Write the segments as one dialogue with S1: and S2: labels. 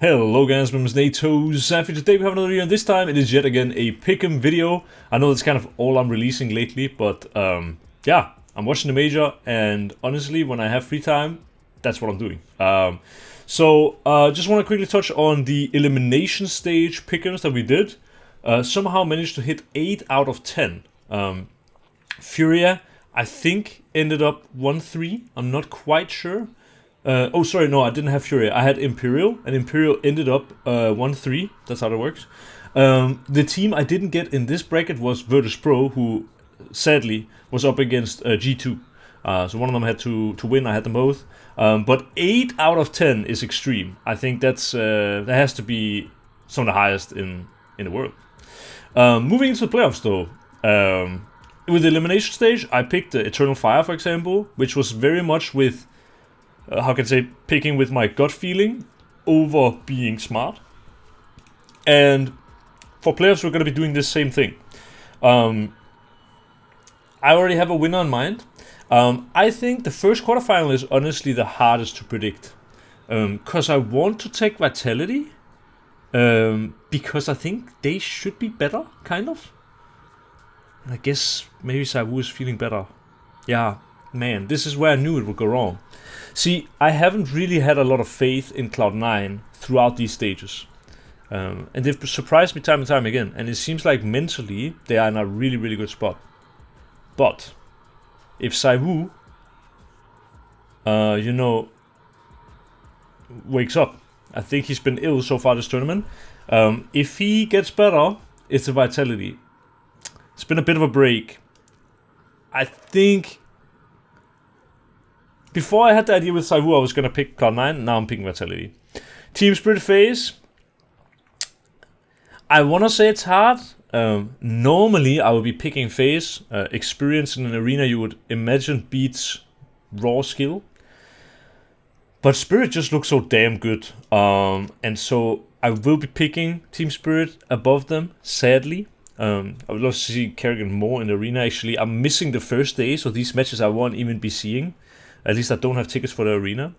S1: Hello guys, my name is NaToSaphiX's. Today we have another video, and this time it is yet again a pick'em video. I know that's kind of all I'm releasing lately, but yeah, I'm watching the major, and honestly, when I have free time, that's what I'm doing. Just want to quickly touch on the elimination stage pick'ems that we did. Somehow managed to hit 8 out of 10. Furia, I think, ended up 1-3. I'm not quite sure. Oh, sorry, no, I didn't have Furia. I had Imperial, and Imperial ended up 1-3. That's how it works. The team I didn't get in this bracket was Virtus Pro, who sadly was up against G2. So one of them had to win. I had them both. But 8 out of 10 is extreme. I think that has to be some of the highest in the world. Moving into the playoffs, though. With the elimination stage, I picked Eternal Fire, for example, which was very much with how can I say, picking with my gut feeling over being smart. And for playoffs, we're going to be doing this same thing. I already have a winner in mind. I think the first quarterfinal is honestly the hardest to predict. Because I want to take Vitality. Because I think they should be better, kind of. And I guess maybe Saiwu is feeling better. Yeah, man, this is where I knew it would go wrong. See, I haven't really had a lot of faith in Cloud9 throughout these stages. And they've surprised me time and time again. And it seems like mentally they are in a really, really good spot. But if Saiwu, wakes up, I think he's been ill so far this tournament. If he gets better, it's a Vitality. It's been a bit of a break. I think before I had the idea with Saiwu, I was going to pick Cloud9. Now I'm picking Vitality. Team Spirit phase. I want to say it's hard. Normally, I would be picking phase. Experience in an arena you would imagine beats raw skill. But Spirit just looks so damn good. And so I will be picking Team Spirit above them, sadly. I would love to see Kerrigan more in the arena, actually. I'm missing the first day, so these matches I won't even be seeing. At least I don't have tickets for the arena.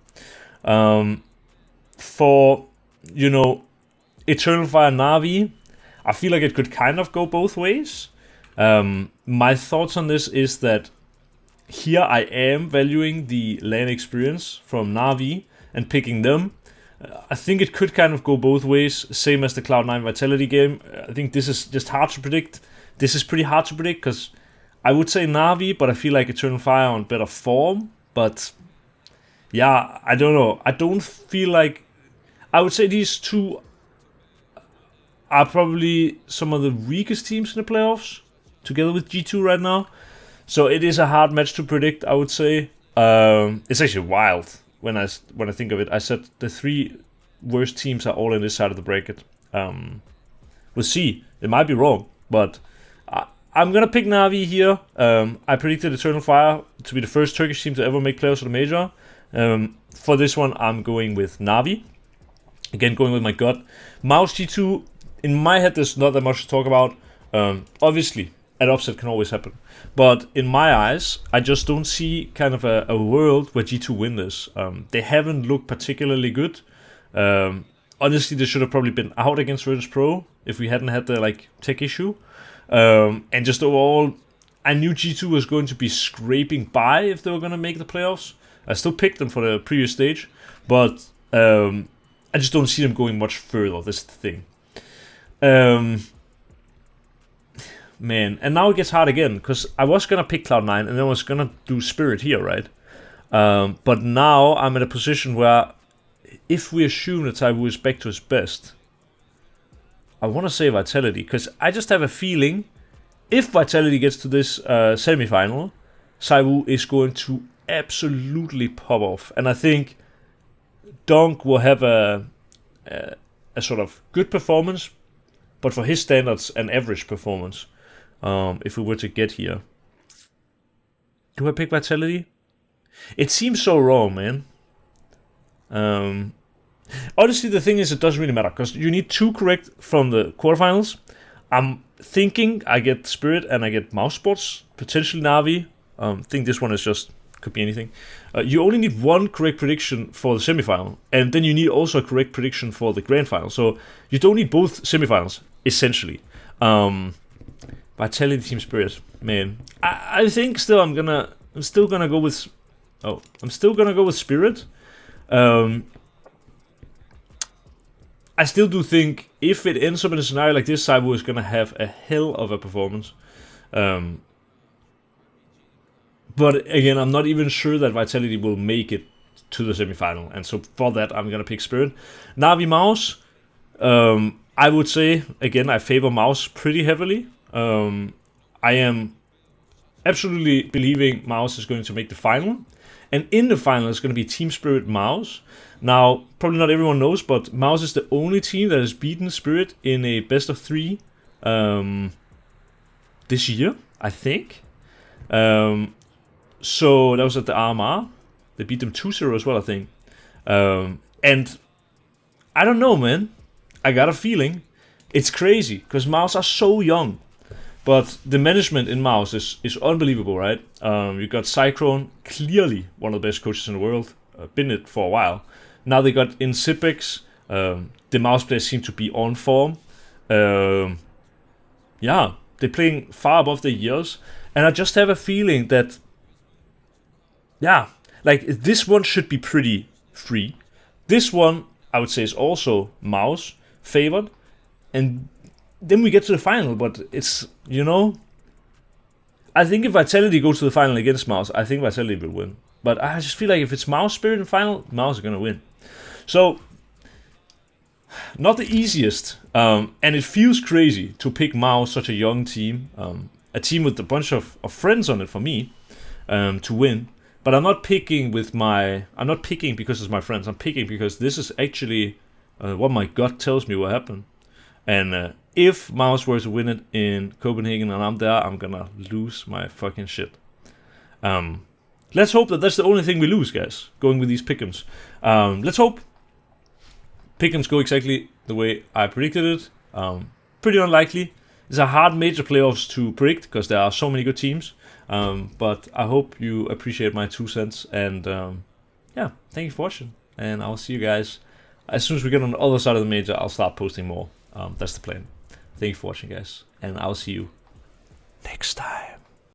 S1: For, Eternal Fire Na'Vi, I feel like it could kind of go both ways. My thoughts on this is that here I am valuing the LAN experience from Na'Vi and picking them. I think it could kind of go both ways, same as the Cloud9 Vitality game. I think this is just hard to predict. This is pretty hard to predict because I would say Na'Vi, but I feel like Eternal Fire on better form. But yeah, I don't know. I don't feel like... I would say these two are probably some of the weakest teams in the playoffs, together with G2 right now. So it is a hard match to predict, I would say. It's actually wild when I think of it. I said the three worst teams are all in this side of the bracket. We'll see. It might be wrong, but I'm going to pick Na'Vi here. I predicted Eternal Fire to be the first Turkish team to ever make playoffs of the major. For this one, I'm going with Na'Vi. Again, going with my gut. Mouse G2, in my head, there's not that much to talk about. Obviously, an upset can always happen. But in my eyes, I just don't see kind of a world where G2 win this. They haven't looked particularly good. Honestly, they should have probably been out against Virtus Pro if we hadn't had the tech issue. And just overall, I knew G2 was going to be scraping by if they were going to make the playoffs. I still picked them for the previous stage, but I just don't see them going much further. This is the thing. Man, and now it gets hard again, because I was going to pick Cloud9 and then I was going to do Spirit here, right? But now I'm in a position where if we assume that Saiwu is back to his best, I want to say Vitality, because I just have a feeling if Vitality gets to this semi-final, Saiwu is going to absolutely pop off. And I think Dunk will have a sort of good performance, but for his standards, an average performance. If we were to get here. Do I pick Vitality? It seems so wrong, man. Honestly, the thing is, it doesn't really matter, because you need 2 correct from the quarterfinals. I'm thinking I get Spirit and I get Mouse Sports, potentially Na'Vi. I think this one is just could be anything. You only need one correct prediction for the semifinal, and then you need also a correct prediction for the grand final. So you don't need both semifinals, essentially. Vitality, Team Spirit, man. I think still I'm still gonna go with Spirit. I still do think if it ends up in a scenario like this, Saibu is gonna have a hell of a performance. But again, I'm not even sure that Vitality will make it to the semifinal, and so for that, I'm gonna pick Spirit. Na'Vi Mouse, I would say again, I favor Mouse pretty heavily. I am absolutely believing Mouse is going to make the final, and in the final is going to be Team Spirit Mouse. Now, probably not everyone knows, but Mouse is the only team that has beaten Spirit in a best of 3 this year, I think. So that was at the RMR. They beat them 2-0 as well, I think. And I don't know, man. I got a feeling. It's crazy, because Mouse are so young. But the management in Mouse is unbelievable, right? You got Cyclone, clearly one of the best coaches in the world. Been it for a while. Now they got NaToSaphiX's. The Mouse players seem to be on form. Yeah, they're playing far above their years. And I just have a feeling that, yeah, like this one should be pretty free. This one, I would say, is also Mouse favored. And then we get to the final, but it's, you know, I think if Vitality goes to the final against Mouse, I think Vitality will win. But I just feel like if it's Mouse Spirit in final, Mouse is going to win. So, not the easiest. And it feels crazy to pick Mouse, such a young team. A team with a bunch of friends on it for me, to win. But I'm not picking because it's my friends. I'm picking because this is actually what my gut tells me will happen. And if Mouse were to win it in Copenhagen and I'm there, I'm gonna lose my fucking shit. Let's hope that that's the only thing we lose, guys, going with these pick'ems. Let's hope pick'ems go exactly the way I predicted it. Pretty unlikely. It's a hard major playoffs to predict because there are so many good teams. But I hope you appreciate my 2 cents. And yeah, thank you for watching. And I'll see you guys as soon as we get on the other side of the major. I'll start posting more. That's the plan. Thank you for watching, guys, and I'll see you next time.